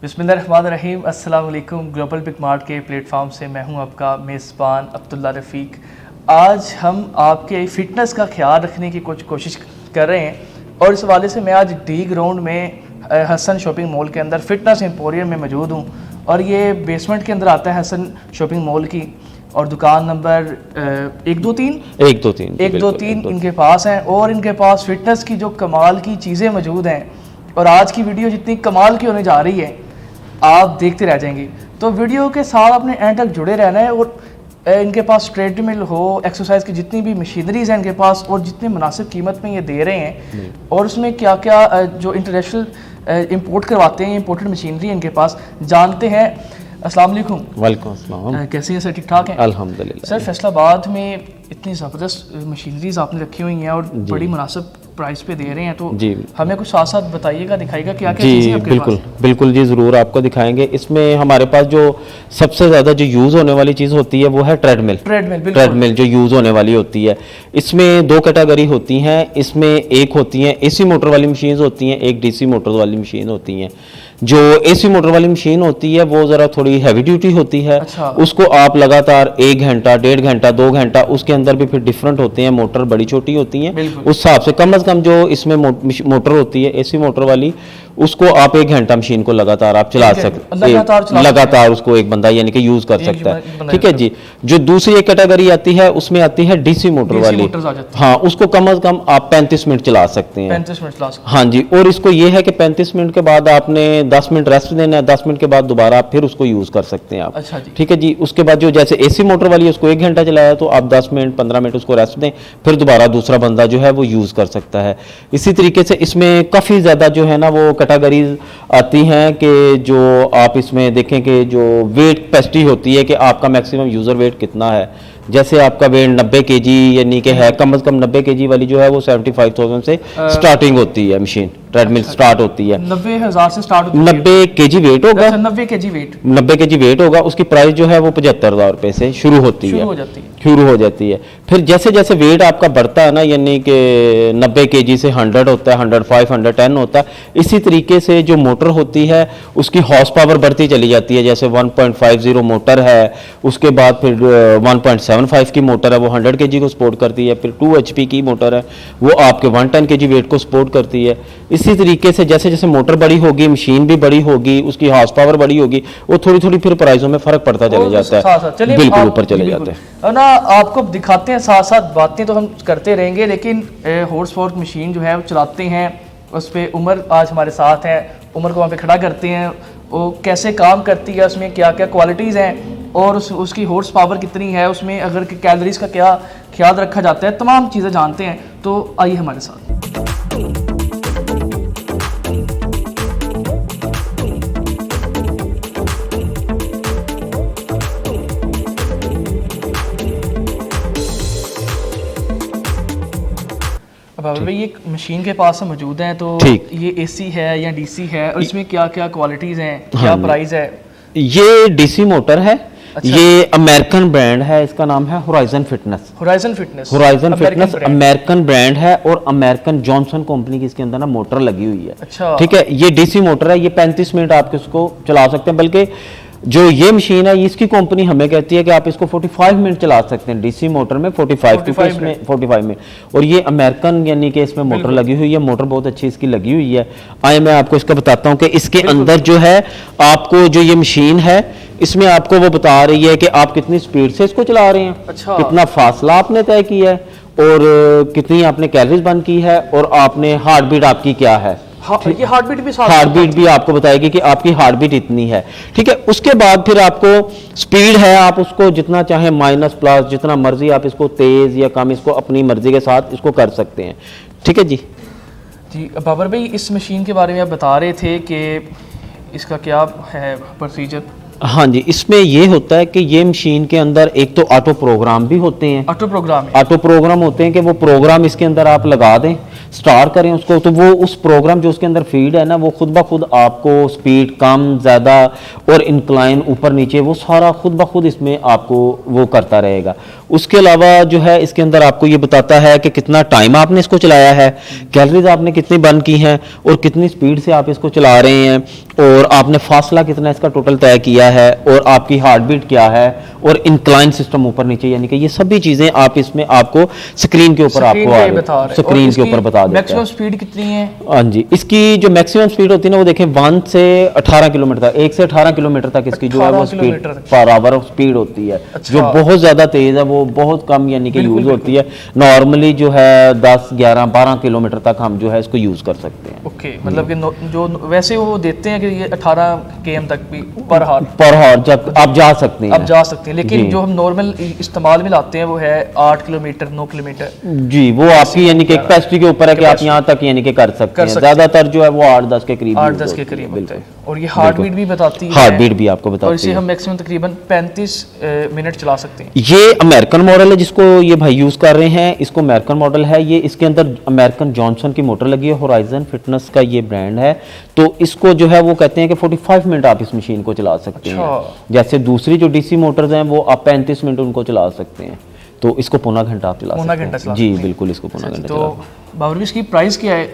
बिस्मिल्लाहिर्रहमानिर्रहीम। अस्सलाम वालेकुम। ग्लोबल बिग मार्ट के प्लेटफॉर्म से मैं हूं आपका मेज़बान अब्दुल्ला रफ़ीक। आज हम आपके फ़िटनेस का ख्याल रखने की कुछ कोशिश कर रहे हैं और इस हवाले से मैं आज डी ग्राउंड में हसन शॉपिंग मॉल के अंदर फ़िटनेस एम्पोरियम में मौजूद हूं और ये बेसमेंट के अंदर आता है हसन शॉपिंग मॉल की और दुकान नंबर 123 इनके पास हैं और इनके पास फ़िटनेस की जो कमाल की चीज़ें मौजूद हैं और आज की वीडियो जितनी कमाल की होने जा रही है आप देखते रह जाएंगे। तो वीडियो के साथ अपने एंड तक जुड़े रहना है और इनके पास ट्रेडमिल हो, एक्सरसाइज की जितनी भी मशीनरीज हैं इनके पास और जितने मुनासिब कीमत में ये दे रहे हैं और उसमें क्या क्या जो इंटरनेशनल इंपोर्ट करवाते हैं, इंपोर्टेड मशीनरी इनके पास जानते हैं। अस्सलाम वालेकुम। वालेकुम अस्सलाम। कैसे हैं सर? ठीक ठाक हैं अल्हम्दुलिल्लाह। सर फैसलाबाद में इतनी ज़बरदस्त मशीनरीज आपने रखी हुई हैं और बड़ी मुनासिब प्राइस पे दे रहे हैं, तो जी हमें कुछ साथ साथ बताइएगा, दिखाइएगा क्या क्या चीज़ें आपके बिल्कुल पास? बिल्कुल जी, ज़रूर आपको दिखाएंगे। इसमें हमारे पास जो सबसे ज़्यादा जो यूज़ होने वाली चीज़ होती है वो है ट्रेडमिल जो यूज़ होने वाली होती है। इसमें दो कैटेगरी होती हैं। इसमें एक होती हैं एसी मोटर वाली मशीन होती हैं, एक डीसी मोटर वाली मशीन होती हैं। जो एसी मोटर वाली मशीन होती है वो ज़रा थोड़ी हैवी ड्यूटी होती है। अच्छा। उसको आप लगातार 1 घंटा, 1.5 घंटा, 2 घंटा, उसके अंदर भी फिर डिफरेंट होते हैं, मोटर बड़ी छोटी होती हैं, उस हिसाब से कम जो इसमें मोटर होती है एसी मोटर वाली, उसको आप 1 घंटा मशीन को लगातार आप चला सकते, लगातार उसको एक बंदा यानी कि यूज कर सकता है। ठीक है जी। जो दूसरी एक कैटेगरी आती है उसमें आती है डीसी मोटर वाली। हाँ, उसको कम से कम आप 35 मिनट चला सकते हैं। 35 मिनट चला सकते हैं। हाँ जी। और इसको ये है कि 35 मिनट के बाद आपने 10 मिनट रेस्ट देना है, 10 मिनट के बाद दोबारा आप फिर उसको यूज कर सकते हैं आप। अच्छा जी। ठीक है जी। उसके बाद जो जैसे एसी मोटर वाली उसको 1 घंटा चलाया तो आप 10 मिनट 15 मिनट उसको रेस्ट दें, फिर दोबारा दूसरा बंदा जो है वो यूज कर सकता है। इसी तरीके से इसमें काफ़ी ज़्यादा जो है ना वो कैटेगरीज आती हैं कि जो आप इसमें देखें कि जो वेट कैपेसिटी होती है कि आपका मैक्सिमम यूज़र वेट कितना है। जैसे आपका वेट 90 kg यानी कि है, कम से कम 90 kg वाली जो है वो 75,000 से स्टार्टिंग होती है मशीन, ट्रेडमिल स्टार्ट होती है। 90,000 से स्टार्ट होती है। 90 kg वेट होगा। अच्छा, 90 kg वेट होगा। उसकी प्राइस जो है वो 75,000 रुपए से शुरू हो जाती है। फिर जैसे जैसे वेट आपका बढ़ता है ना, यानी कि 90 kg से 100 होता है, 105, 110 होता है, इसी तरीके से जो मोटर होती है उसकी हॉर्स पावर बढ़ती चली जाती है। जैसे 1.50 मोटर है, उसके बाद फिर 1.75 की मोटर है, वो 100 kg को सपोर्ट करती है। फिर 2 HP की मोटर है, वो आपके 110 kg वेट को सपोर्ट करती है। इसी तरीके से जैसे जैसे मोटर बड़ी होगी, मशीन भी बड़ी होगी, उसकी हॉर्स पावर बड़ी होगी, वो थोड़ी थोड़ी फिर प्राइसों में फर्क पड़ता चले जाता है, बिल्कुल ऊपर चले जाते हैं ना। आपको दिखाते हैं, साथ साथ बातें तो हम करते रहेंगे, लेकिन हॉर्स पावर मशीन जो है वो चलाते हैं, उस पर उमर आज हमारे साथ है। उमर को वहाँ पे खड़ा करते हैं, वो कैसे काम करती है, उसमें क्या क्या क्वालिटीज़ हैं और उसकी हॉर्स पावर कितनी है, उसमें अगर कैलोरीज का क्या ख्याल रखा जाता है, तमाम चीज़ें जानते हैं। तो आइए हमारे साथ। भाई ये मशीन के पास मौजूद है, तो ये एसी है या डीसी है और इसमें क्या क्या क्वालिटीज हैं, क्या प्राइस है? ये डीसी मोटर है। अच्छा। ये अमेरिकन ब्रांड है, इसका नाम है होराइजन फिटनेस अमेरिकन ब्रांड है और अमेरिकन जॉनसन कंपनी की इसके अंदर ना मोटर लगी हुई है। अच्छा। ठीक है। ये डीसी मोटर है, ये 35 मिनट आप इसको चला सकते हैं। बल्कि जो ये मशीन है इसकी कंपनी हमें कहती है कि आप इसको 45 मिनट चला सकते हैं। डीसी मोटर में 45 मिनट। और ये अमेरिकन यानी कि इसमें मोटर लगी हुई है। मोटर बहुत अच्छी इसकी लगी हुई है। आइए मैं आपको इसका बताता हूँ कि इसके अंदर जो है आपको जो ये मशीन है इसमें आपको वो बता रही है कि आप कितनी स्पीड से इसको चला रहे हैं। अच्छा। कितना फासला आपने तय किया है और कितनी आपने कैलोरीज बर्न की है और आपने हार्ट बीट आपकी क्या है। ये हार्ट बीट भी आपको बताएगी कि आपकी हार्ट बीट इतनी है। ठीक है। उसके बाद फिर आपको स्पीड है, आप उसको जितना चाहे माइनस प्लस जितना मर्जी आप इसको तेज या कम इसको अपनी मर्जी के साथ इसको कर सकते हैं। ठीक है जी। बाबर भाई, इस मशीन के बारे में आप बता रहे थे कि इसका क्या है प्रोसीजर? हाँ जी। इसमें ये होता है कि ये मशीन के अंदर एक तो ऑटो प्रोग्राम भी होते हैं। ऑटो प्रोग्राम होते हैं कि वो प्रोग्राम इसके अंदर आप लगा दें, स्टार्ट करें उसको, तो वो उस प्रोग्राम जो उसके अंदर फीड है ना, वो खुद ब खुद आपको स्पीड कम ज़्यादा और इंक्लाइन ऊपर नीचे वो सारा खुद ब खुद इसमें आपको वो करता रहेगा। उसके अलावा जो है इसके अंदर आपको ये बताता है कि कितना टाइम आपने इसको चलाया है, कैलोरीज आपने कितनी बर्न की हैं और कितनी स्पीड से आप इसको चला रहे हैं, और आपने फासला कितना इसका टोटल तय किया है, और आपकी हार्ट बीट क्या है, और इंक्लाइन सिस्टम ऊपर नीचे, यानी कि ये सभी चीजें आप इसमें आपको स्क्रीन के ऊपर आपको स्क्रीन के ऊपर बता देते हैं। मैक्सिमम स्पीड कितनी है? हाँ जी, इसकी जो मैक्सिमम स्पीड होती है ना वो देखें 1 से 18 किलोमीटर तक, 1 से 18 किलोमीटर तक इसकी जो है वो स्पीड पर आवर स्पीड होती है। जो बहुत ज्यादा तेज है वो बहुत कम यानी कि यूज होती है। नॉर्मली जो है 10, 11, 12 किलोमीटर तक हम जो है इसको यूज कर सकते हैं। ओके, मतलब कि जो वैसे वो देते हैं कि ये 18 km तक भी पर हावर जब आप जा सकते हैं, आप जा सकते हैं, लेकिन जो हम नॉर्मल इस्तेमाल में लाते हैं वो है 8 किलोमीटर 9 किलोमीटर। जी, वो आपकी यानी कि कैपेसिटी के ऊपर है कि आप यहाँ तक यानी कि कर सकते हैं। ज्यादातर जो है वो 8-10 के करीब, 8-10 के करीब होता है। और ये हार्ट बीट भी बताती है, हार्ट बीट भी आपको बताती है, और इसे हम मैक्सिमम तकरीबन 35 मिनट चला सकते हैं। ये अमेरिकन मॉडल है जिसको ये भाई यूज कर रहे हैं, इसको अमेरिकन मॉडल है ये। इसके अंदर अमेरिकन जॉनसन की मोटर लगी है, होराइजन फिटनेस का ये ब्रांड है। तो इसको जो है वो कहते हैं कि 45 मिनट आप इस मशीन को चला सकते हैं। जैसे दूसरी जो डीसी मोटर्स हैं वो आप 35 मिनट उनको चला सकते हैं, तो इसको पौना घंटा आप चला सकते हैं। जी बिल्कुल, इसको पौना घंटा। तो बाबर इसकी प्राइस क्या है?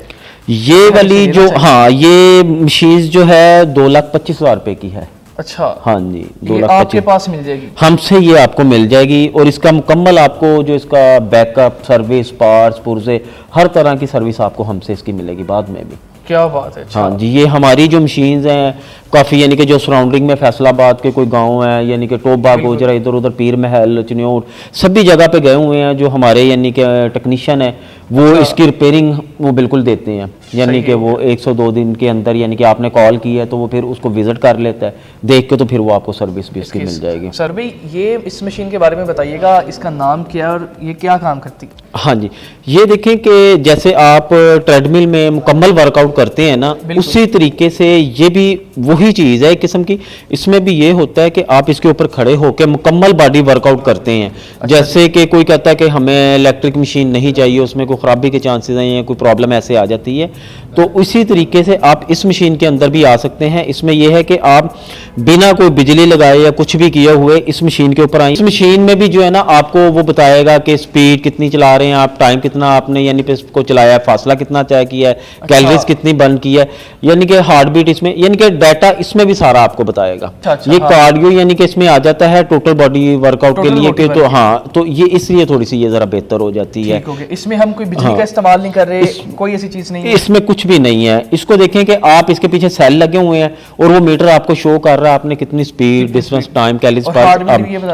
ये वाली जो, हाँ, ये मशीन जो है 2,25,000 रुपए की है। अच्छा, हाँ जी, 2,25,000 आपके पास मिल जाएगी? हमसे ये आपको मिल जाएगी, और इसका मुकम्मल आपको जो इसका बैकअप सर्विस, पार्ट्स, पुर्जे, हर तरह की सर्विस आपको हमसे इसकी मिलेगी बाद में भी। क्या बात है। हाँ जी, ये हमारी जो मशीन्स हैं काफ़ी यानी कि जो सराउंडिंग में फैसलाबाद के कोई गांव है, यानी कि टोबा गोजरा, इधर उधर पीर महल, चिन्योट, सभी जगह पे गए हुए हैं। जो हमारे यानी कि टेक्नीशियन है वो इसकी रिपेयरिंग वो बिल्कुल देते हैं, यानी कि वो 102 दिन के अंदर, यानी कि आपने कॉल की है तो वो फिर उसको विजिट कर लेता है, देख के तो फिर वो आपको सर्विस भी इसकी मिल जाएगी। सर भाई, ये इस मशीन के बारे में बताइएगा, इसका नाम क्या है और ये क्या काम करती है? हाँ जी, ये देखें कि जैसे आप ट्रेडमिल में मुकम्मल वर्कआउट करते हैं ना, उसी तरीके से ये भी वही चीज़ है एक किस्म की। इसमें भी ये होता है कि आप इसके ऊपर खड़े होकर मुकम्मल बॉडी वर्कआउट करते हैं। जैसे कि कोई कहता है कि हमें इलेक्ट्रिक मशीन नहीं चाहिए, उसमें कोई ख़राबी के चांसेस हैं या कोई प्रॉब्लम ऐसे आ जाती है, तो उसी तरीके से आप इस मशीन के अंदर भी आ सकते हैं। इसमें यह है कि आप बिना कोई बिजली लगाए या कुछ भी किए हुए इस मशीन के ऊपर आए। इस मशीन में भी जो है ना आपको वो बताएगा कि स्पीड कितनी चला रहे हैं आप, टाइम कितना आपने यानी पे इसको चलाया है, फासला कितना तय किया है, कैलोरीज कितनी बर्न की है, यानी कि हार्ट बीट इसमें, यानी कि डाटा इसमें भी सारा आपको बताएगा। ये कार्डियो यानी कि इसमें आ जाता है टोटल बॉडी वर्कआउट के लिए कि तो हाँ, तो ये इसलिए थोड़ी सी ये जरा बेहतर हो जाती है। इसमें हम कोई बिजली का इस्तेमाल नहीं कर रहे, कोई ऐसी चीज नहीं है इसमें, कुछ भी नहीं है। इसको देखें कि आप इसके पीछे सेल लगे हुए हैं और वो मीटर आपको शो कर रहा है आपने कितनी speed, distance, time, calories,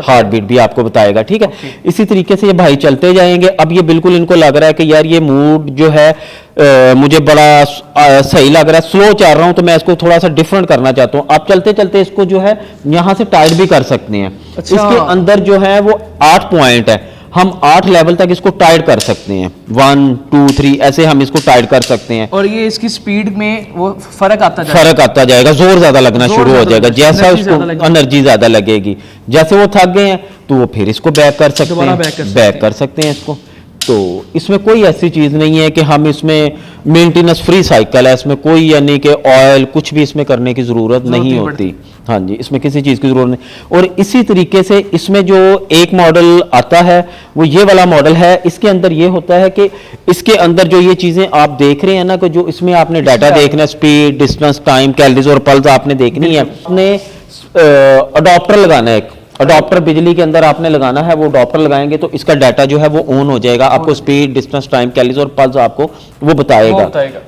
heart beat भी आपको बताएगा। ठीक है, इसी तरीके से ये भाई चलते जाएंगे। अब ये बिल्कुल इनको लग रहा है कि यार ये मूड जो है मुझे बड़ा सही लग रहा है, स्लो चल रहा हूं तो मैं इसको थोड़ा सा डिफरेंट करना चाहता हूं। आप चलते चलते इसको जो है यहां से टाइट भी कर सकते हैं। इसके अंदर जो है वो 8 पॉइंट है, हम 8 लेवल तक इसको टाइट कर सकते हैं, 1, 2, 3 ऐसे हम इसको टाइट कर सकते हैं। और ये इसकी स्पीड में वो फर्क आता जाएगा, जोर ज्यादा लगना शुरू हो जाएगा, जैसा उसको एनर्जी ज्यादा लगेगी। जैसे वो थक गए हैं तो वो फिर इसको बैक कर सकते हैं इसको। तो इसमें कोई ऐसी चीज़ नहीं है कि हम इसमें मेंटेनेंस फ्री साइकिल है, इसमें कोई यानी कि ऑयल कुछ भी इसमें करने की ज़रूरत नहीं होती। हाँ जी, इसमें किसी चीज़ की ज़रूरत नहीं। और इसी तरीके से इसमें जो एक मॉडल आता है वो ये वाला मॉडल है। इसके अंदर ये होता है कि इसके अंदर जो ये चीज़ें आप देख रहे हैं ना, कि जो इसमें आपने डाटा देखना है, स्पीड, डिस्टेंस, टाइम, कैलोरीज और पल्स आपने देखनी है। आपने अडॉप्टर लगाना है, अडॉप्टर बिजली के अंदर आपने लगाना है, वो अडॉप्टर लगाएंगे तो इसका डाटा जो है वो ऑन हो जाएगा, आपको स्पीड, डिस्टेंस, टाइम, कैलोरीज और पल्स आपको वो बताएगा।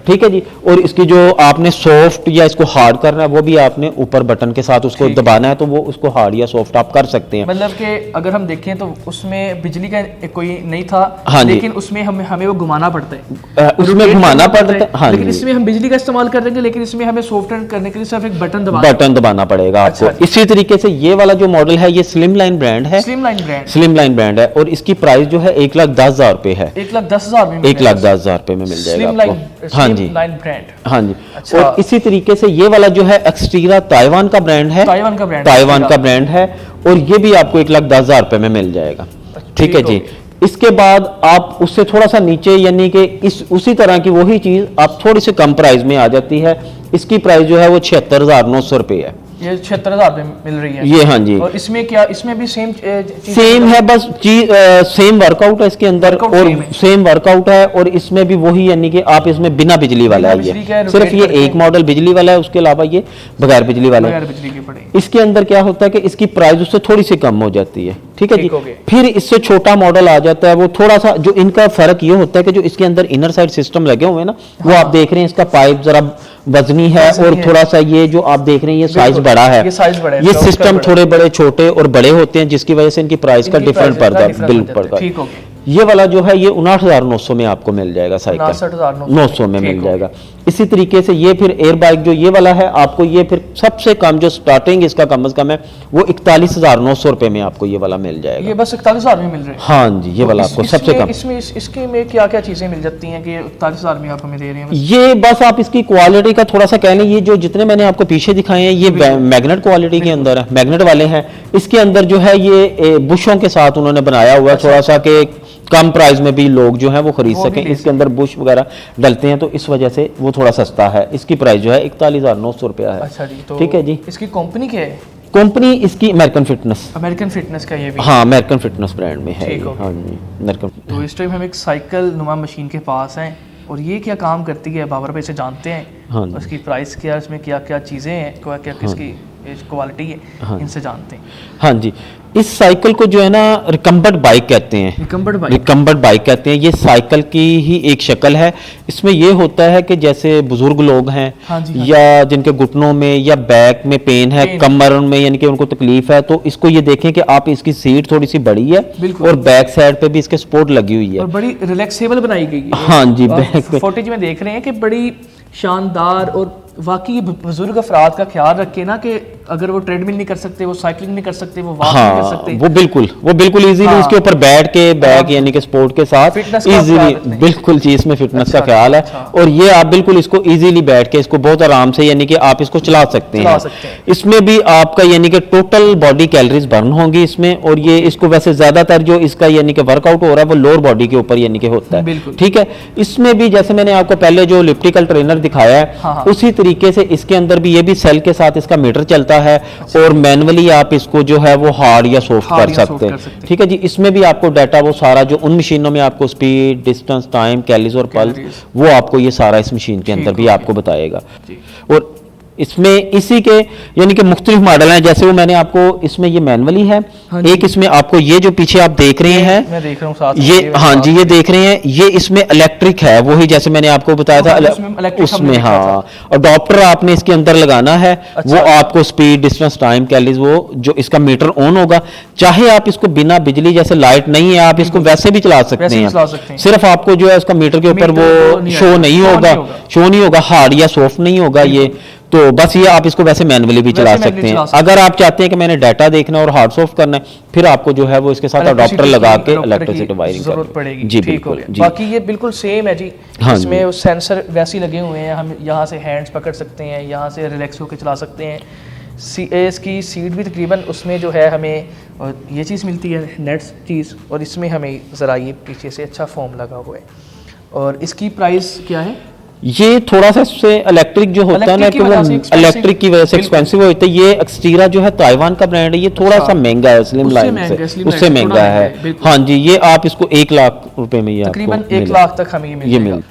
ठीक है जी। और इसकी जो आपने सॉफ्ट या इसको हार्ड करना है वो भी आपने ऊपर बटन के साथ उसको दबाना है, तो वो उसको हार्ड या सॉफ्ट आप कर सकते हैं। मतलब कि अगर हम देखें तो उसमें बिजली का कोई नहीं था, लेकिन उसमें हमें वो घुमाना पड़ता है, उसमें घुमाना पड़ता है। हाँ, लेकिन इसमें हम बिजली का इस्तेमाल कर देंगे, लेकिन इसमें हमें सॉफ्टवेयर करने के लिए सिर्फ एक बटन दबाना पड़ेगा आपको। इसी तरीके से ये वाला जो मॉडल है ये स्लिम लाइन ब्रांड है, स्लिम लाइन ब्रांड है, और इसकी प्राइस जो है 1,10,000 रुपए है। 1,10,000 में 1,10,000 रुपए में मिल जाएगा आपको। हाँ जी, हाँ जी। अच्छा। और इसी तरीके से ये वाला जो है एक्सटीरा ताइवान का ब्रांड है, ताइवान का ब्रांड है, और ये भी आपको 1,10,000 रुपए में मिल जाएगा। ठीक है जी। इसके बाद आप उससे थोड़ा सा नीचे यानी कि उसी तरह की वही चीज आप थोड़ी सी कम प्राइस में आ जाती है। इसकी प्राइस जो है वो 76,900 रुपए है। ये 76,000 में मिल रही है ये, हाँ जी। और इसमें क्या, इसमें भी सेम है, बस सेम वर्कआउट है इसके अंदर, और सेम वर्कआउट है, और इसमें भी वही, यानी कि आप इसमें बिना बिजली वाला है, ये सिर्फ ये एक मॉडल बिजली वाला है, उसके अलावा ये बगैर बिजली वाला है। इसके अंदर क्या होता है कि इसकी प्राइस उससे थोड़ी सी कम हो जाती है, ठीक है जी। फिर इससे छोटा मॉडल आ जाता है, वो थोड़ा सा जो इनका फर्क ये होता है कि जो इसके अंदर इनर साइड सिस्टम लगे हुए हैं ना, वो आप देख रहे हैं, इसका पाइप जरा वजनी है, और थोड़ा सा ये जो आप देख रहे हैं ये साइज बड़ा है, ये सिस्टम थोड़े बड़े छोटे और बड़े होते हैं, जिसकी वजह से इनकी प्राइस का डिफरेंट पड़ता है, बिल पड़ता है। ये वाला जो है ये 59,900 में आपको मिल जाएगा, साइकिल 900 में मिल जाएगा। इसी तरीके से ये फिर एयर बाइक जो ये वाला है, आपको ये फिर सबसे कम जो स्टार्टिंग इसका कम से कम है वो 41,900 रुपए में आपको ये वाला मिल जाएगा। ये बस 41,000 में मिल रहा है? हाँ जी, ये वाला आपको सबसे कम। इसके में क्या क्या चीजें मिल जाती हैं कि 41,000 में आप हमें दे रहे हैं? ये बस आप इसकी क्वालिटी का थोड़ा सा कह लें, ये जो जितने मैंने आपको पीछे दिखाए हैं ये मैग्नेट क्वालिटी के अंदर है, मैग्नेट वाले हैं। इसके अंदर जो है ये बुशों के साथ उन्होंने बनाया हुआ है, थोड़ा सा कि कम प्राइस में भी लोग जो है वो खरीद सकें। इसके अंदर बुश वगैरह डलते हैं, तो इस वजह से वो थोड़ा सस्ता है। इसकी प्राइस जो है 41,900 रुपया है। अच्छा जी, तो ठीक है जी। इसकी कंपनी क्या है? कंपनी इसकी अमेरिकन फिटनेस। अमेरिकन फिटनेस का ये भी? हाँ, अमेरिकन फिटनेस ब्रांड में है। हाँ जी, अमेरिकन। तो इस टाइम हम एक साइकिल नुमा मशीन के पास हैं, और ये क्या काम करती है बाबर भाई से जानते हैं। हाँ, उसकी प्राइस क्या, इसमें क्या क्या चीज़ें हैं, क्या क्या किसकी क्वालिटी है, हाँ, इनसे जानते हैं। हाँ जी, इस साइकिल को जो है ना रिकम्बर्ट बाइक कहते हैं। रिकम्बर्ट बाइक कहते हैं। ये साइकिल की ही एक शक्ल है। इसमें ये होता है कि जैसे बुजुर्ग लोग हैं, हाँ जी, या जिनके घुटनों में या बैक में पेन है, कमर में यानी कि उनको तकलीफ है, तो इसको ये देखें कि आप इसकी सीट थोड़ी सी बड़ी है और बैक साइड पे भी इसके सपोर्ट लगी हुई है और बड़ी रिलैक्सेबल बनाई गई है। हाँ जी, बैक पे फुटेज में देख रहे हैं कि बड़ी शानदार, और वाकई बुजुर्ग अफराद का ख्याल रखे ना कि अगर वो ट्रेडमिल नहीं कर सकते, वो साइकिलिंग नहीं कर सकते, वो वॉक नहीं कर सकते, वो बिल्कुल इजीली इसके ऊपर बैठ के बैक यानी कि स्पोर्ट के साथ इजीली, बिल्कुल जी, इसमें फिटनेस का ख्याल है। और ये आप बिल्कुल इसको इजीली बैठ के इसको बहुत आराम से यानी कि आप इसको चला सकते हैं। इसमें भी आपका यानी कि टोटल बॉडी कैलोरीज बर्न होंगी इसमें, और ये इसको वैसे ज्यादातर जो इसका यानी कि वर्कआउट हो रहा है वो लोअर बॉडी के ऊपर यानी कि होता है। ठीक है। इसमें भी जैसे मैंने आपको पहले जो इलिप्टिकल ट्रेनर दिखाया है, उसी तरीके से इसके अंदर भी ये भी सेल के साथ इसका मीटर चलता है, और मैनुअली आप इसको जो है वो हार्ड या सॉफ्ट कर सकते हैं। ठीक है जी। इसमें भी आपको डाटा वो सारा जो उन मशीनों में आपको स्पीड, डिस्टेंस, टाइम, कैलोरीज और पल्स, वो आपको ये सारा इस मशीन के अंदर भी आपको बताएगा। और इसमें इसी के यानी कि मुख्तलिफ मॉडल हैं, जैसे वो मैंने आपको इसमें ये मैनुअली है। हाँ, एक इसमें आपको ये जो पीछे आप देख रहे हैं, मैं देख रहा हूं साथ ये, हाँ जी, ये देख रहे हैं, ये इसमें इलेक्ट्रिक है, वही जैसे मैंने आपको बताया था उसमें। हाँ, और डॉप्टर आपने इसके अंदर लगाना है। अच्छा, वो आपको स्पीड, डिस्टेंस, टाइम, कैलोरीज, वो जो इसका मीटर ऑन होगा, चाहे आप इसको बिना बिजली, जैसे लाइट नहीं है, आप इसको वैसे भी चला सकते हैं। सिर्फ आपको जो है उसका मीटर के ऊपर वो शो नहीं होगा, हार्ड या सॉफ्ट नहीं होगा ये। तो बस ये आप इसको वैसे मैनुअली भी चला सकते हैं। अगर आप चाहते हैं कि मैंने डाटा देखना और हार्ड सॉफ्ट करना है, फिर आपको जो है वो इसके साथ अडॉप्टर लगा के इलेक्ट्रिसिटी वायरिंग जरूरत पड़ेगी। जी बिल्कुल। बाकी ये बिल्कुल सेम है जी। हाँ, इसमें सेंसर वैसे लगे हुए हैं, हम यहाँ से हैंड्स पकड़ सकते हैं, यहाँ से रिलैक्स होकर चला सकते हैं। इसकी सीट भी तकरीबन उसमें जो है हमें ये चीज़ मिलती है, नेट्स चीज़, और इसमें हमें ज़रा ये पीछे से अच्छा फोम लगा हुआ है। और इसकी प्राइस क्या है? ये थोड़ा सा इससे इलेक्ट्रिक जो होता है ना, कि वो इलेक्ट्रिक की वजह से एक्सपेंसिव होता है। ये एक्सटीरा जो है ताइवान का ब्रांड है, ये थोड़ा सा महंगा है, स्लिम लाइन से उससे महंगा है। हाँ जी, ये आप इसको 1 लाख रुपए में तकरीबन 1 लाख तक हमें ये मिल।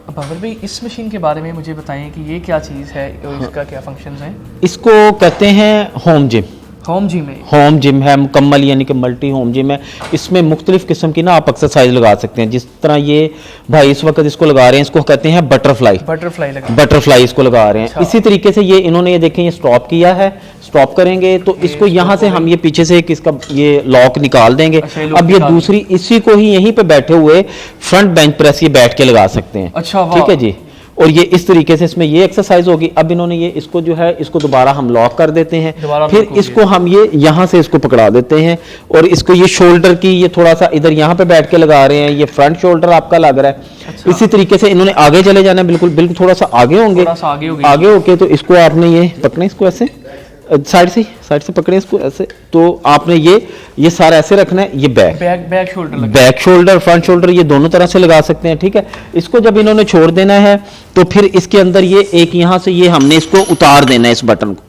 बाबर भाई, इस मशीन के बारे में मुझे बताएं कि ये क्या चीज़ है और इसका क्या फंक्शंस हैं? इसको कहते हैं होम जिम। होम जिम है? होम जिम है, मुकम्मल यानी कि मल्टी होम जिम है। इसमें मुख्तलिफ किस्म की ना आप एक्सरसाइज लगा सकते हैं। जिस तरह ये भाई इस वक्त इसको लगा रहे हैं, इसको कहते हैं बटरफ्लाई इसको लगा रहे हैं। अच्छा। इसी तरीके से ये इन्होंने ये देखें, ये स्टॉप किया है, स्टॉप करेंगे तो इसको यहाँ से हम ये पीछे से इसका ये लॉक निकाल देंगे। अच्छा, अब ये दूसरी इसी को ही यहीं पे बैठे हुए फ्रंट बेंच प्रेस ये बैठ के लगा सकते हैं। अच्छा, ठीक है जी। और ये इस तरीके से इसमें ये एक्सरसाइज होगी। अब इन्होंने ये इसको जो है इसको दोबारा हम लॉक कर देते हैं, फिर इसको हम ये यहाँ से इसको पकड़ा देते हैं, और इसको ये शोल्डर की ये थोड़ा सा इधर यहाँ पे बैठ के लगा रहे हैं, ये फ्रंट शोल्डर आपका लग रहा है। अच्छा। इसी तरीके से इन्होंने आगे चले जाना है, बिल्कुल थोड़ा सा आगे होंगे, आगे होके तो इसको आपने ये पकड़ना, इसको ऐसे साइड से पकड़े इसको ऐसे, तो आपने ये सारा ऐसे रखना है। ये बैक शोल्डर फ्रंट शोल्डर ये दोनों तरह से लगा सकते हैं। ठीक है। इसको जब इन्होंने छोड़ देना है तो फिर इसके अंदर ये एक यहाँ से ये हमने इसको उतार देना है, इस बटन को,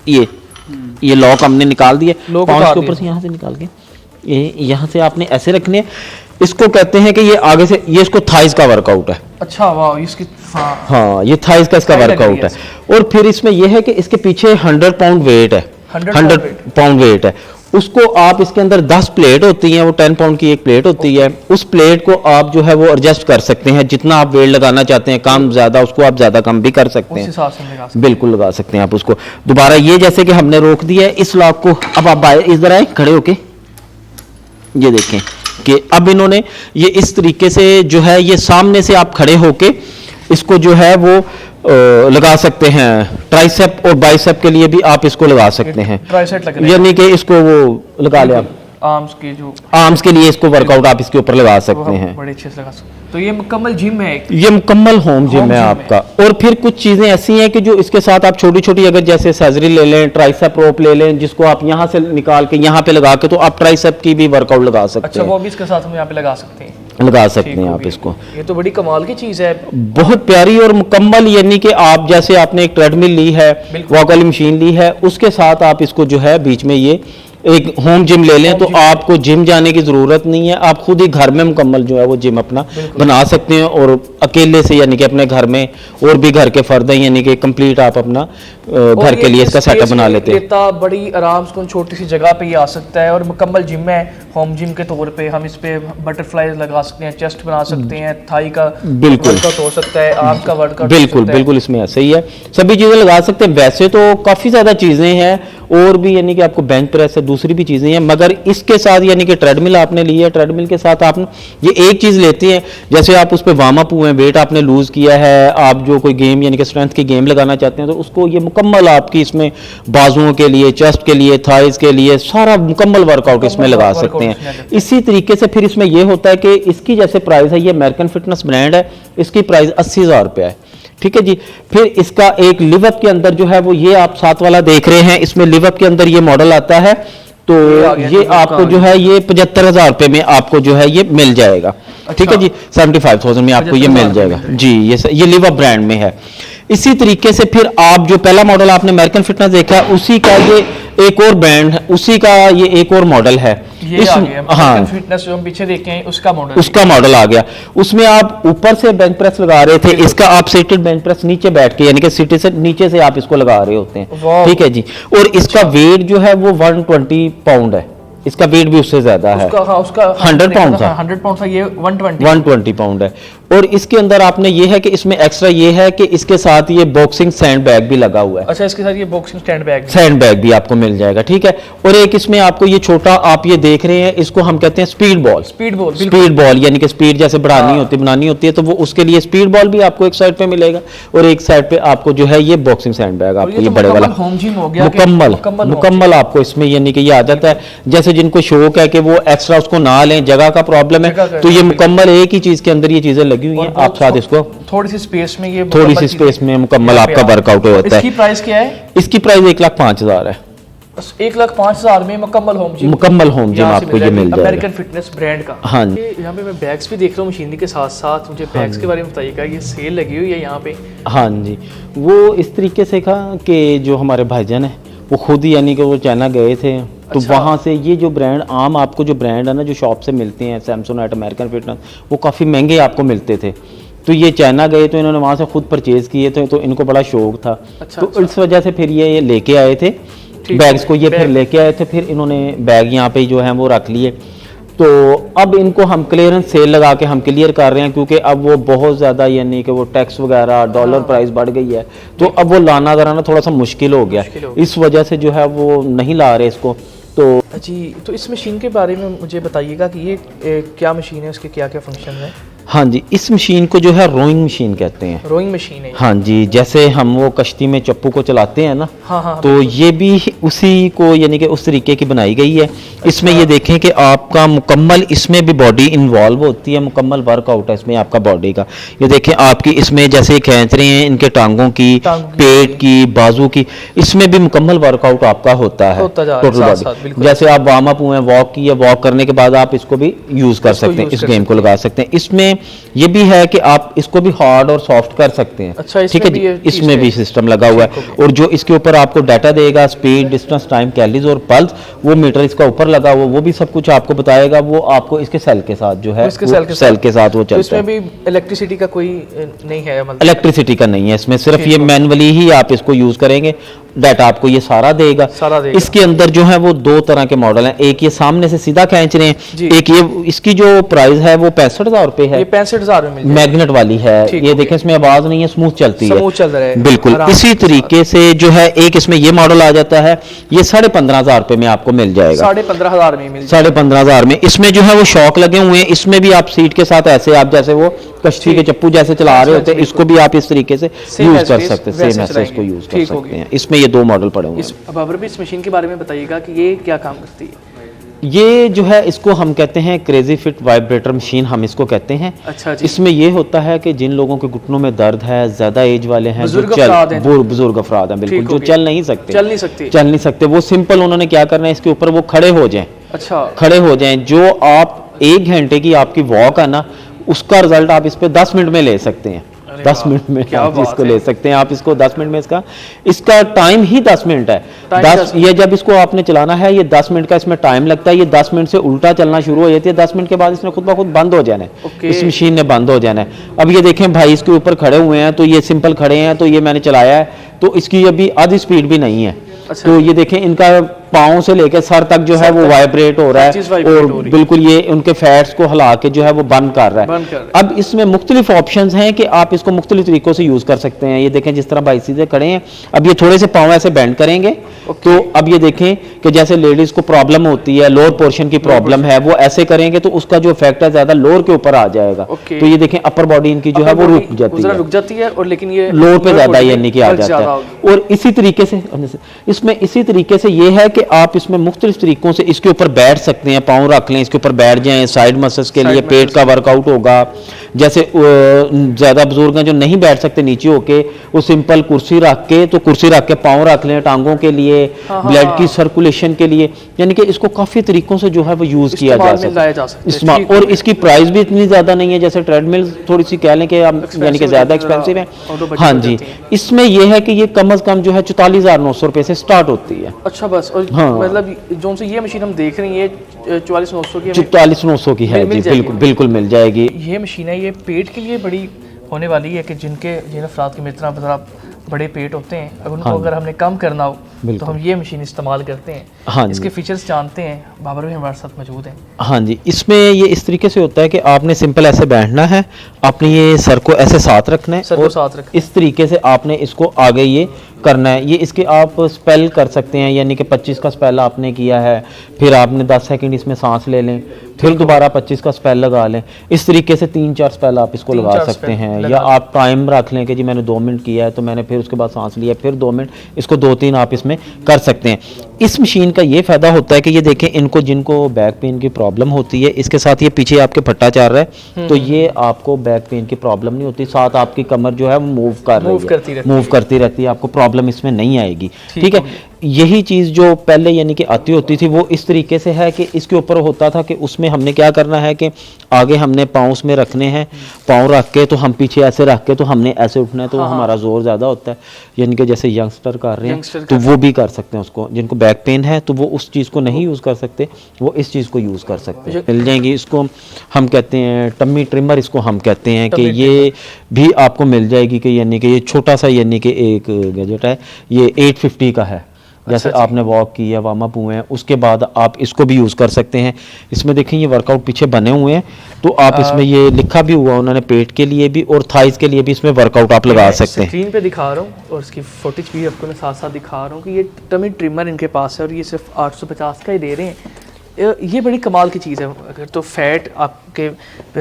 ये लॉक हमने निकाल दिया, लॉक पाँच उतार के ऊपर दिया। से यहाँ से निकाल के ये यहाँ से आपने ऐसे रखने हैं। इसको कहते हैं कि ये आगे से ये इसको थाइस का वर्कआउट है। अच्छा वाह, इसकी हाँ हाँ, ये थाइस का इसका थाई लग रही वर्कआउट है है। और फिर इसमें ये है कि इसके पीछे 100 पाउंड वेट है, 100 पाउंड वेट है। उसको आप इसके अंदर 10 प्लेट होती हैं, वो 10 पाउंड की एक प्लेट होती है। उस प्लेट को आप जो है वो एडजस्ट कर सकते हैं, जितना आप वेट लगाना चाहते हैं, कम ज्यादा, उसको आप ज्यादा कम भी कर सकते उस हैं। हिसाब से लगा सकते बिल्कुल लगा सकते हैं आप उसको दोबारा। ये जैसे कि हमने रोक दिया है इस लॉक को, अब आप इधर आए खड़े होके, ये देखें कि अब इन्होंने ये इस तरीके से जो है ये सामने से आप खड़े होके इसको जो है वो लगा सकते हैं। ट्राइसेप और बाइसेप के लिए भी आप इसको लगा सकते हैं, ट्राइसेप लग रहे हैं, यानी कि इसको वो लगा ले आप आर्म्स के जो आर्म्स के लिए इसको वर्कआउट आप इसके ऊपर लगा सकते वो हैं। बड़े अच्छे से लगा सकते हैं। तो ये मुकम्मल जिम है एक। ये मुकम्मल होम जिम होम है जिम आपका। और फिर कुछ चीजें ऐसी हैं कि जो इसके साथ आप छोटी छोटी, अगर जैसे सर्जरी ले लें, ट्राइसेप रोप ले लें, जिसको आप यहाँ से निकाल के यहाँ पे लगा के, तो आप ट्राइसेप की भी वर्कआउट लगा सकते अच्छा, हैं, वो भी इसके साथ हम यहाँ पे लगा सकते हैं। लगा सकते ठीक हैं हो आप गया। इसको। ये तो बड़ी कमाल की चीज है। बहुत प्यारी और मुकम्मल, यानी कि आप जैसे आपने एक ट्रेडमिल ली है, बिल्कुल। वॉक वाली मशीन ली है, उसके साथ आप इसको जो है बीच में ये एक होम जिम ले लें, होम तो जिम। आपको जिम जाने की जरूरत नहीं है। आप खुद ही घर में मुकम्मल जो है वो जिम अपना बिल्कुल। बना सकते हैं, और अकेले से, यानी कि अपने घर में और भी घर के फर्द हैं, यानी कि कंप्लीट आप अपना घर और के ये लिए इसका space सेटअप बना भी लेते हैं। लेता बड़ी आराम से छोटी सी जगह पे ही आ सकता है, और मुकम्मल जिम है। होम जिम के तौर पे हम इस पे बटरफ्लाईज लगा सकते हैं, चेस्ट बना सकते हैं, थाई का बिल्कुल। वर्कआउट हो सकता है, आर्म का वर्कआउट बिल्कुल बिल्कुल, इसमें ऐसे ही है, सभी चीजें लगा सकते हैं। वैसे तो काफी ज्यादा चीजें हैं और भी, यानी कि आपको बेंच प्रेस है, दूसरी भी चीजें हैं, मगर इसके साथ यानी कि ट्रेडमिल आपने ली है, ट्रेडमिल के साथ आप ये एक चीज लेते हैं, जैसे आप उस पर वार्म अप हुए हैं, वेट आपने लूज किया है, आप जो कोई गेम यानी कि स्ट्रेंथ की गेम लगाना चाहते हैं, तो उसको ये मुकम्मल आपकी इसमें बाजुओं के लिए, चेस्ट के लिए, थाइज के लिए सारा मुकम्मल वर्कआउट इसमें लगा सकते हैं। इसी तरीके से फिर इसमें यह होता है कि इसकी जैसे प्राइस है, ये अमेरिकन फिटनेस ब्रांड है, इसकी प्राइस 80,000 रुपया है, ठीक है जी। फिर इसका एक लिव अप के अंदर जो है वो ये आप साथ वाला देख रहे हैं, इसमें लिव अप के अंदर ये मॉडल आता है, तो ये आपको जो है ये 75,000 रुपये में आपको जो है ये मिल जाएगा, ठीक है जी। 75,000 में आपको ये मिल जाएगा जी। ये लिव अप ब्रांड में है। इसी तरीके से फिर आप जो पहला मॉडल आपने अमेरिकन फिटनेस देखा, उसी का ये एक और ब्रांड है, उसी का ये एक और मॉडल है। ये आ गया हाँ, फिटनेस जो हम पीछे देखे हैं उसका मॉडल, उसका मॉडल आ गया। उसमें आप ऊपर से बेंच प्रेस लगा रहे थे, इसका आप सीटेड बेंच प्रेस नीचे बैठ के, यानी कि सीटेड से नीचे से आप इसको लगा रहे होते हैं, वाह। ठीक है जी। और इसका वेट जो है वो 120 पाउंड है, इसका वेट भी उससे ज्यादा है, उसका 100 पाउंड था, 100 पाउंड था, ये 120 120 पाउंड है। और इसके अंदर आपने ये है कि इसमें एक्स्ट्रा ये है कि इसके साथ ये बॉक्सिंग सैंड बैग भी लगा हुआ है, अच्छा, इसके साथ ये boxing stand bag sand bag भी आपको मिल जाएगा, ठीक है। और एक इसमें आपको ये छोटा आप ये देख रहे हैं, इसको हम कहते हैं speed ball. Speed ball, speed ball यानी कि स्पीड जैसे बढ़ानी होती है, बनानी होती है, तो वो उसके लिए स्पीड बॉल भी आपको एक साइड पे मिलेगा, और एक साइड पे आपको जो है ये बॉक्सिंग सैंड बैग आपको ये बड़े वाला होम जिम हो गया, मुकम्मल आपको इसमें यानी कि ये आ जाता है। जैसे जिनको शौक है कि वो एक्स्ट्रा उसको ना लें, जगह का प्रॉब्लम है, तो ये मुकम्मल एक ही चीज के अंदर ये चीजें लगी हुई हैं, आप साथ इसको थोड़ी सी स्पेस में ये थोड़ी सी स्पेस में मुकम्मल आपका वर्कआउट होता है। इसकी प्राइस क्या है? इसकी प्राइस 1,05,000 है, 1,05,000 में मुकम्मल होम जिम, मुकम्मल होम जिम आपको ये मिल जाएगा, अमेरिकन फिटनेस ब्रांड का। हाँ जी। यहाँ पे मैं बैग्स भी देख रहा हूँ मशीनरी के साथ साथ, मुझे बैग्स के बारे में बताइएगा, ये सेल लगी हुई है यहाँ पे? हाँ जी, वो इस तरीके से था कि जो हमारे भाईजान है वो खुद ही यानी कि वो चाइना गए थे, तो अच्छा। वहाँ से ये जो ब्रांड आम आपको जो ब्रांड है ना जो शॉप से मिलते हैं, सैमसंग, अमेरिकन फिटनेस, वो काफ़ी महंगे आपको मिलते थे, तो ये चाइना गए तो इन्होंने वहाँ से खुद परचेज किए थे, तो इनको बड़ा शौक था। अच्छा, तो इस वजह से फिर ये लेके आए थे बैग्स को, ये फिर लेके आए थे, फिर इन्होंने बैग यहाँ पे जो है वो रख लिए। तो अब इनको हम क्लियरेंस सेल लगा के हम क्लियर कर रहे हैं, क्योंकि अब वो बहुत ज़्यादा यानी कि वो टैक्स वगैरह, डॉलर प्राइस बढ़ गई है, तो अब वो लाना कराना थोड़ा सा मुश्किल हो गया, इस वजह से जो है वो नहीं ला रहे इसको। तो जी, तो इस मशीन के बारे में मुझे बताइएगा कि ये क्या मशीन है, उसके क्या क्या फंक्शन है? हाँ जी, इस मशीन को जो है रोइंग मशीन कहते हैं। रोइंग मशीन है? हाँ जी, जैसे हम वो कश्ती में चप्पू को चलाते हैं ना, हाँ, तो ये भी उसी को यानी कि उस तरीके की बनाई गई है। इसमें ये देखें कि आपका मुकम्मल इसमें भी बॉडी इन्वॉल्व होती है, मुकम्मल वर्कआउट है इसमें आपका बॉडी का। ये देखें आपकी इसमें जैसे खींच रहे हैं इनके टांगों की, पेट की, बाजू की, इसमें भी मुकम्मल वर्कआउट आपका होता है टोटल बॉडी। जैसे आप वार्म अप हुए, वॉक की, वॉक करने के बाद आप इसको भी यूज कर सकते हैं, इस गेम को लगा सकते हैं। इसमें देखें ये भी है कि आप इसको भी हार्ड और सॉफ्ट कर सकते हैं। अच्छा, ठीक है जी, इसमें भी सिस्टम लगा हुआ है। और जो इसके ऊपर आपको डाटा देगा, स्पीड, डिस्टेंस, टाइम, कैलोरीज और पल्स, वो मीटर इसका ऊपर लगा हुआ, वो भी सब कुछ आपको बताएगा। वो आपको इसके सेल के साथ जो है सेल के साथ वो चलता है। इसमें भी इलेक्ट्रिसिटी का कोई नहीं है, मतलब इलेक्ट्रिसिटी का नहीं है इसमें, सिर्फ ये मैनुअली ही आप इसको यूज करेंगे, डाटा आपको ये सारा देगा। इसके अंदर जो है वो दो तरह के मॉडल हैं, एक ये सामने से सीधा खींच रहे हैं, एक ये, इसकी जो प्राइस है वो 65,000 रुपए है, ये 65,000 में मैग्नेट वाली है। ये देखें इसमें आवाज नहीं है, स्मूथ चलती है, चल रहा है बिल्कुल। इसी तरीके से जो है एक इसमें ये मॉडल आ जाता है, ये 15,500 रुपए में आपको मिल जाएगा, 15,500 में मिल 15,500 में। इसमें जो है वो शॉक लगे हुए हैं, इसमें भी आप सीट के साथ ऐसे आप जैसे वो कश्ती के चप्पू जैसे चला रहे होते हैं, इसको भी आप इस तरीके से यूज कर सकते हैं, सेम ऐसे इसको यूज कर सकते हैं। इसमें ये दो मॉडल पड़े हुए हैं। अब अबर भी इस मशीन के बारे में बताइएगा कि ये क्या काम करती है। ये जो है इसको हम कहते हैं क्रेजी फिट वाइब्रेटर मशीन, हम इसको कहते हैं। अच्छा जी। इसमें ये होता है कि जिन लोगों के घुटनों में दर्द है, ज्यादा एज वाले हैं, बुजुर्ग अफराद हैं, बिल्कुल जो चल नहीं सकते, वो सिंपल उन्होंने क्या करना है, इसके ऊपर वो खड़े हो जाएं। अच्छा, खड़े हो जाएं। जो आप 1 घंटे की आपकी वॉक है ना, उसका रिजल्ट आप इस पे 10 मिनट में ले सकते हैं। 10 मिनट में आप इसको ले सकते हैं, आप इसको 10 मिनट में इसका टाइम ही 10 मिनट है। 10 ये जब इसको आपने चलाना है, ये 10 मिनट का इसमें टाइम लगता है। ये 10 मिनट से उल्टा चलना शुरू हो जाती है, 10 मिनट के बाद इसने खुद ब खुद बंद हो जाना है। इस मशीन ने बंद हो जाना है। अब ये देखें भाई इसके ऊपर खड़े हुए हैं, तो ये सिंपल खड़े हैं, तो ये मैंने चलाया है, तो इसकी अभी आधी स्पीड भी नहीं है। अच्छा। तो ये देखें इनका पाँव से लेकर सर तक जो है वो वाइब्रेट हो रहा है, और बिल्कुल ये उनके फैट्स को हिला के जो है वो बंद कर रहा है। अब इसमें मुख्तलिफ ऑप्शंस हैं कि आप इसको मुख्तलिफ तरीकों से यूज कर सकते हैं। ये देखें जिस तरह भाई सीधे खड़े हैं, अब ये थोड़े से पाँव ऐसे बेंड करेंगे, तो अब ये देखें कि जैसे लेडीज को प्रॉब्लम होती है, लोअर पोर्शन की प्रॉब्लम है, वो ऐसे करेंगे तो उसका जो इफेक्ट है ज्यादा लोअर के ऊपर आ जाएगा। तो ये देखें अपर बॉडी इनकी जो है वो रुक जाती है, और लेकिन ये लोअर पे ज्यादा यानी कि आ जाता है। और इसी तरीके से इसमें इसी तरीके से ये है कि आप इसमें मुख्तलिफ तरीकों से इसके ऊपर बैठ सकते हैं, पाँव रख लें, इसके ऊपर बैठ जाएं। साइड मसल्स के लिए पेट का वर्कआउट होगा। जैसे ज्यादा बुजुर्ग हैं जो नहीं बैठ सकते नीचे होके, वो सिंपल कुर्सी रख के पाँव रख लें टांगों के लिए, ब्लड की सर्कुलेशन के लिए, यानी कि इसको काफी तरीकों से जो है वो यूज किया जा सकता है। और इसकी प्राइस भी इतनी ज्यादा नहीं है, जैसे ट्रेडमिल थोड़ी सी कह लें कि यानी कि ज्यादा एक्सपेंसिव है। हाँ जी, इसमें यह है कि ये कम अज कम जो है 44,900 रुपए से स्टार्ट होती है। अच्छा बस, और मतलब जो से ये मशीन हम देख रहे हैं ये 44,900 की 44,900 की है जी, बिल्कुल मिल जाएगी। ये मशीन है, ये पेट के लिए बड़ी होने वाली है कि जिन अफराद की मित्र बड़े पेट होते हैं, अगर उनको अगर हमने कम करना हो तो हम ये मशीन इस्तेमाल करते हैं। हाँ, इसके फीचर्स जानते हैं, बाबर भी हमारे साथ मौजूद हैं। हाँ जी, इसमें ये इस तरीके से होता है कि आपने सिंपल ऐसे बैठना है, आपने ये सर को ऐसे साथ रखना है, इस तरीके से आपने इसको आगे ये करना है। ये इसके आप स्पेल कर सकते हैं, यानी कि 25 का स्पेल आपने किया है, फिर आपने 10 सेकंड इसमें सांस ले लें, फिर दोबारा 25 का स्पेल लगा लें। इस तरीके से 3-4 स्पेल आप इसको लगा सकते हैं। या आप टाइम रख लें कि जी मैंने 2 मिनट किया है, तो मैंने फिर उसके बाद सांस लिया, फिर 2 मिनट, इसको 2-3 आप इसमें कर सकते हैं। इस मशीन का ये फायदा होता है कि ये देखें, इनको जिनको बैक पेन की प्रॉब्लम होती है, इसके साथ ये पीछे आपके फट्टा चल रहा है, तो ये आपको बैक पेन की प्रॉब्लम नहीं होती। साथ आपकी कमर जो है वो मूव करती रहती है, आपको प्रॉब्लम इसमें नहीं आएगी। ठीक है, यही चीज़ जो पहले यानी कि आती होती थी वो इस तरीके से है कि इसके ऊपर होता था कि उसमें हमने क्या करना है कि आगे हमने पाँव उसमें रखने हैं, पाँव रख के तो हम पीछे ऐसे रख के तो हमने ऐसे उठना है, तो हमारा जोर ज़्यादा होता है। यानी कि जैसे यंगस्टर कर रहे हैं तो वो भी कर सकते हैं उसको, जिनको बैक पेन है तो वो उस चीज़ को नहीं यूज़ कर सकते, वो इस चीज़ को यूज़ कर सकते हैं। मिल जाएंगी, इसको हम कहते हैं टम्मी ट्रिमर, इसको हम कहते हैं कि ये भी आपको मिल जाएगी कि यानी कि ये छोटा सा यानी कि एक गैजेट है, ये 850 का है। जैसे आपने वॉक की या वार्म अप हुए हैं, उसके बाद आप इसको भी यूज़ कर सकते हैं। इसमें देखें ये वर्कआउट पीछे बने हुए हैं, तो आप इसमें ये लिखा भी हुआ उन्होंने पेट के लिए भी और थाइस के लिए भी इसमें वर्कआउट आप लगा सकते हैं। स्क्रीन पे दिखा रहा हूँ और इसकी फुटेज भी आपको मैं साथ साथ दिखा रहा हूँ कि ये टमी ट्रिमर इनके पास है और ये सिर्फ 850 का ही दे रहे हैं। ये बड़ी कमाल की चीज़ है। अगर तो फैट आपके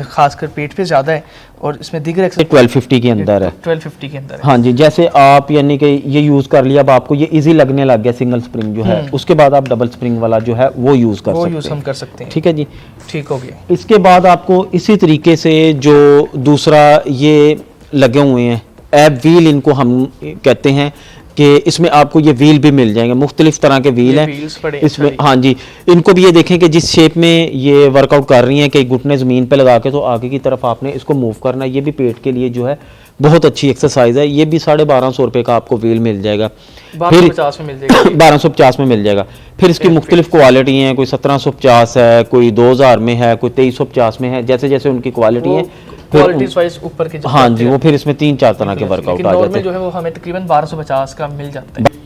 खासकर पेट पे ज़्यादा है और इसमें दिगर 1250 के अंदर है, 1250 के अंदर है। हाँ जी, जैसे आप यानी कि ये यूज़ कर लिया, अब आपको ये इजी लगने लग गया सिंगल स्प्रिंग जो है, उसके बाद आप डबल स्प्रिंग वाला जो है वो यूज़ कर सकते हैं। ठीक है जी, ठीक हो गया। इसके बाद आपको इसी तरीके से जो दूसरा ये लगे हुए हैं एब व्हील, इनको हम कहते हैं कि इसमें आपको ये व्हील भी मिल जाएंगे, मुख्तलिफ तरह के व्हील हैं व्हील्स पड़े इसमें। अच्छा हाँ जी, इनको भी ये देखें कि जिस शेप में ये वर्कआउट कर रही हैं कि घुटने ज़मीन पे लगा के तो आगे की तरफ आपने इसको मूव करना है। ये भी पेट के लिए जो है बहुत अच्छी एक्सरसाइज है। ये भी 1250 रुपये का आपको व्हील मिल जाएगा, 1250 में मिल जाएगा। 1250 में मिल जाएगा। फिर इसकी मुख्तलिफ क्वालिटी हैं, कोई 1750 है, कोई 2000 में है, कोई 2350 में है, जैसे जैसे उनकी क्वालिटी है क्वालिटीज वाइज ऊपर के। हाँ जी, वो फिर इसमें 3-4 तरह के वर्कआउट आ जाते हैं जो है वो हमें तकरीबन 1250 का मिल जाता है।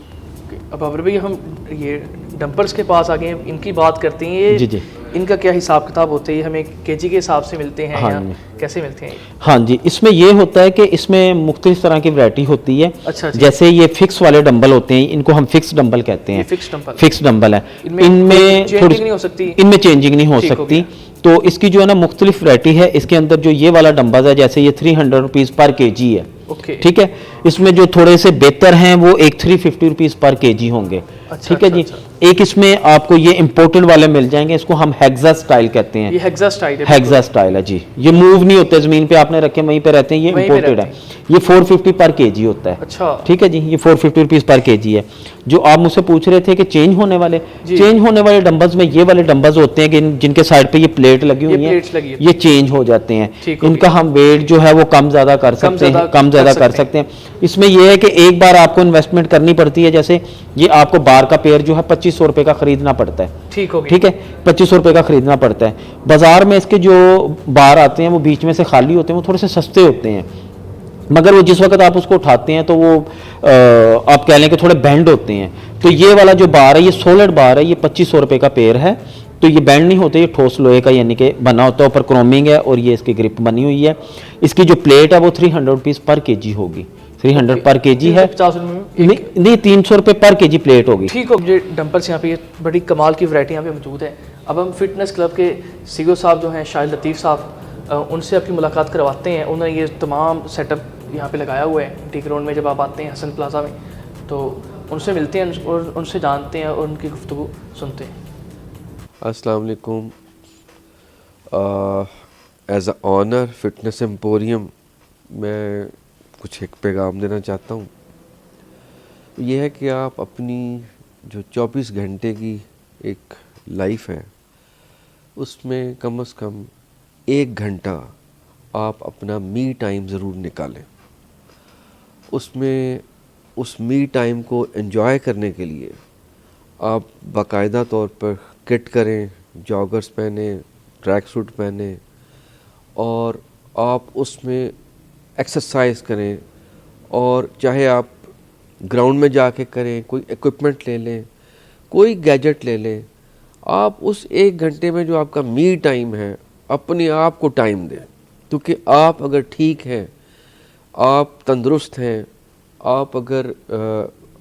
अब अबर भाई हम ये डंपर्स के पास आ गए हैं, इनकी बात करते हैं। ये जी इनका क्या हिसाब किताब होता है? हमें केजी के हिसाब से मिलते हैं हाँ या जी। कैसे मिलते हैं? हाँ जी, इसमें ये होता है कि इसमें मुख्तलिफ तरह की वैरायटी होती है। अच्छा जी। जैसे ये फिक्स वाले डंबल होते हैं, इनको हम फिक्स डंबल कहते हैं। फिक्स डंबल है, इनमें चेंजिंग नहीं हो सकती। इनमें चेंजिंग नहीं हो सकती। तो इसकी जो है ना मुख्तलिफ वैरायटी है। इसके अंदर जो ये वाला डंबल है, जैसे ये 300 रुपीज़ पर केजी है, ठीक है। इसमें जो थोड़े से बेहतर हैं वो एक 350 रुपीज़ पर केजी होंगे, ठीक है जी। एक इसमें आपको ये इंपोर्टेड वाले मिल जाएंगे, इसको हम हेक्सा स्टाइल कहते हैं। ये हेक्सा स्टाइल है? हेक्सा स्टाइल है जी। ये मूव नहीं होते, जमीन पे आपने रखे वहीं पे रहते हैं, ये इंपोर्टेड है। ये 450 पर केजी होता है, अच्छा, ठीक है जी। ये 450 रुपीज़ पर केजी है। जो आप मुझसे पूछ रहे थे कि चेंज होने वाले डंबल्स में ये वाले डंबल्स होते हैं कि जिनके साइड पे ये प्लेट लगी हुई है, ये चेंज हो जाते हैं। इनका हम वेट जो है वो कम ज़्यादा कर सकते हैं। इसमें यह है कि एक बार आपको इन्वेस्टमेंट करनी पड़ती है। जैसे ये आपको बार का पेयर जो है 2500 रुपये का खरीदना पड़ता है, ठीक है। 2500 रुपये का खरीदना पड़ता है। बाजार में इसके जो बार आते हैं वो बीच में से खाली होते हैं, वो थोड़े से सस्ते होते हैं, मगर वो जिस वक्त आप उसको उठाते हैं तो वो आप कह लें कि थोड़े बैंड होते हैं। तो ये वाला जो बार है, ये सॉलिड बार है, ये 2500 रुपये का पेयर है। तो ये बैंड नहीं होते, ये ठोस लोहे का यानी कि बना होता है, ऊपर क्रोमिंग है और ये इसकी ग्रिप बनी हुई है। इसकी जो प्लेट है वो 300 रुपीज़ पर केजी होगी। 300 पर केजी है, 50 नहीं 300 रुपये पर केजी प्लेट होगी। ठीक हो। ये डंपल्स यहाँ पे बड़ी कमाल की वैरायटी यहाँ पे मौजूद है। अब हम फिटनेस क्लब के सीईओ साहब जो हैं शाहिद लतीफ़ साहब, उनसे आपकी मुलाकात करवाते हैं। उन्होंने ये तमाम सेटअप यहाँ पे लगाया हुआ है टी ग्राउंड में। जब आप आते हैं हसन प्लाजा में तो उनसे मिलते हैं और उनसे जानते हैं और उनकी गुफ्तगू सुनते हैं। अस्सलाम वालेकुम। As a owner fitness emporium मैं कुछ एक पैगाम देना चाहता हूँ। ये है कि आप अपनी जो 24 घंटे की एक लाइफ है उसमें कम से कम 1 घंटा आप अपना मी टाइम ज़रूर निकालें। उसमें उस मी टाइम को एंजॉय करने के लिए आप बाकायदा तौर पर किट करें, जॉगर्स पहने, ट्रैक सूट पहने और आप उसमें एक्सरसाइज करें। और चाहे आप ग्राउंड में जाके करें, कोई इक्विपमेंट ले लें, कोई गैजेट ले लें, आप उस 1 घंटे में जो आपका मी टाइम है अपने आप को टाइम दें। क्योंकि आप अगर ठीक हैं, आप तंदुरुस्त हैं, आप अगर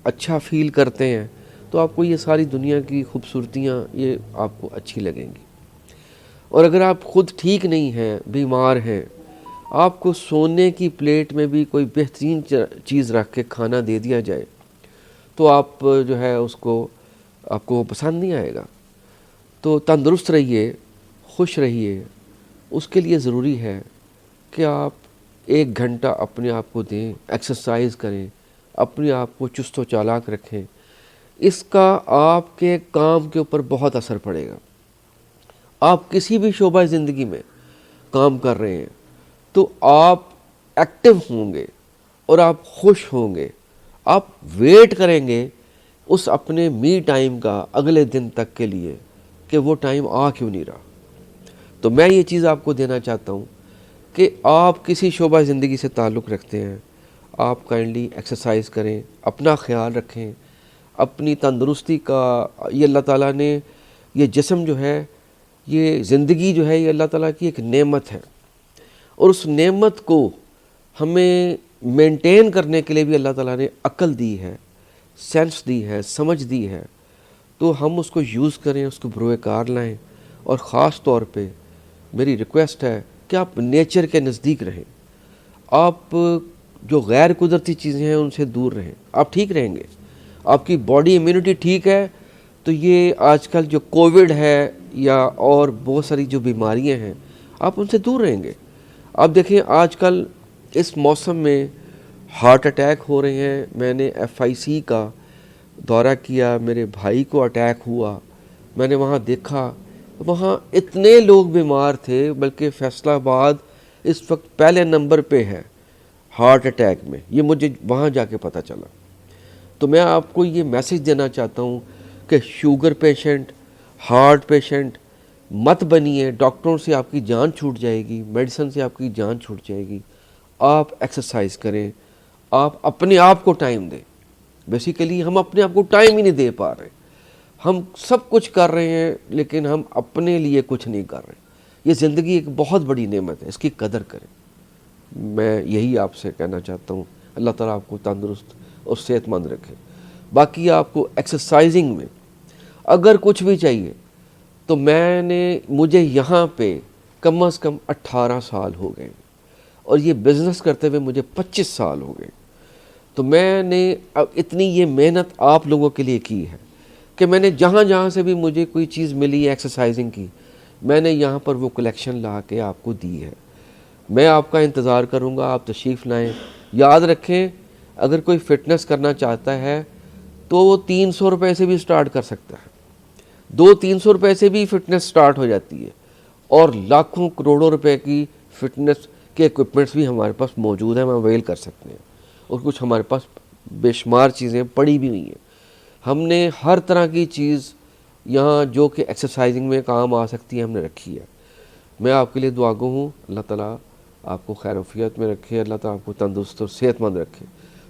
अच्छा फील करते हैं तो आपको ये सारी दुनिया की खूबसूरतियाँ ये आपको अच्छी लगेंगी। और अगर आप ख़ुद ठीक नहीं हैं, बीमार हैं, आपको सोने की प्लेट में भी कोई बेहतरीन चीज़ रख के खाना दे दिया जाए तो आप जो है उसको आपको पसंद नहीं आएगा। तो तंदुरुस्त रहिए, खुश रहिए। उसके लिए ज़रूरी है कि आप 1 घंटा अपने आप को दें, एक्सरसाइज करें, अपने आप को चुस्त व चालाक रखें। इसका आपके काम के ऊपर बहुत असर पड़ेगा। आप किसी भी शोबा ज़िंदगी में काम कर रहे हैं तो आप एक्टिव होंगे और आप खुश होंगे। आप वेट करेंगे उस अपने मी टाइम का अगले दिन तक के लिए कि वो टाइम आ क्यों नहीं रहा। तो मैं ये चीज़ आपको देना चाहता हूँ कि आप किसी शोबा ज़िंदगी से ताल्लुक़ रखते हैं, आप काइंडली एक्सरसाइज करें, अपना ख्याल रखें, अपनी तंदुरुस्ती का। ये अल्लाह ताला ने ये जिस्म जो है, ये ज़िंदगी जो है, ये अल्लाह ताला की एक नेमत है और उस नेमत को हमें मेंटेन करने के लिए भी अल्लाह ताला ने अक्ल दी है, सेंस दी है, समझ दी है। तो हम उसको यूज़ करें, उसको बरोकार लाएँ। और ख़ास तौर पे मेरी रिक्वेस्ट है कि आप नेचर के नज़दीक रहें। आप जो गैर कुदरती चीज़ें हैं उनसे दूर रहें, आप ठीक रहेंगे। आपकी बॉडी इम्यूनिटी ठीक है तो ये आजकल जो कोविड है या और बहुत सारी जो बीमारियां हैं आप उनसे दूर रहेंगे। आप देखें आजकल इस मौसम में हार्ट अटैक हो रहे हैं। मैंने FIC का दौरा किया, मेरे भाई को अटैक हुआ, मैंने वहाँ देखा, वहाँ इतने लोग बीमार थे, बल्कि फैसलाबाद इस वक्त पहले नंबर पे है हार्ट अटैक में, ये मुझे वहाँ जाके पता चला। तो मैं आपको ये मैसेज देना चाहता हूँ कि शुगर पेशेंट, हार्ट पेशेंट मत बनिए। डॉक्टरों से आपकी जान छूट जाएगी, मेडिसिन से आपकी जान छूट जाएगी। आप एक्सरसाइज करें, आप अपने आप को टाइम दें। बेसिकली हम अपने आप को टाइम ही नहीं दे पा रहे। हम सब कुछ कर रहे हैं लेकिन हम अपने लिए कुछ नहीं कर रहे। ये ज़िंदगी एक बहुत बड़ी नेमत है, इसकी कदर करें। मैं यही आपसे कहना चाहता हूँ। अल्लाह ताला आपको तंदुरुस्त और सेहतमंद रखे। बाकी आपको एक्सरसाइजिंग में अगर कुछ भी चाहिए तो मुझे यहाँ पे कम से कम 18 साल हो गए और ये बिज़नेस करते हुए मुझे 25 साल हो गए। तो मैंने अब इतनी ये मेहनत आप लोगों के लिए की है कि मैंने जहाँ जहाँ से भी मुझे कोई चीज़ मिली है एक्सरसाइजिंग की, मैंने यहाँ पर वो कलेक्शन ला के आपको दी है। मैं आपका इंतज़ार करूँगा, आप तशरीफ़ लाएँ। याद रखें, अगर कोई फ़िटनेस करना चाहता है तो वो 300 रुपये से भी स्टार्ट कर सकता है। 200-300 रुपये से भी फ़िटनेस स्टार्ट हो जाती है और लाखों करोड़ों रुपए की फ़िटनेस के इक्विपमेंट्स भी हमारे पास मौजूद हैं, हम अवेल कर सकते हैं। और कुछ हमारे पास बेशुमार चीज़ें पड़ी भी हुई हैं। हमने हर तरह की चीज़ यहाँ जो कि एक्सरसाइजिंग में काम आ सकती है हमने रखी है। मैं आपके लिए दुआगो हूँ। अल्लाह ताला आपको खैर आफियत में रखे, अल्लाह ताला आपको तंदुरुस्त और सेहतमंद रखे।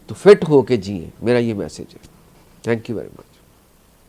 तो फिट हो के जिए, मेरा ये मैसेज है। Thank you very much.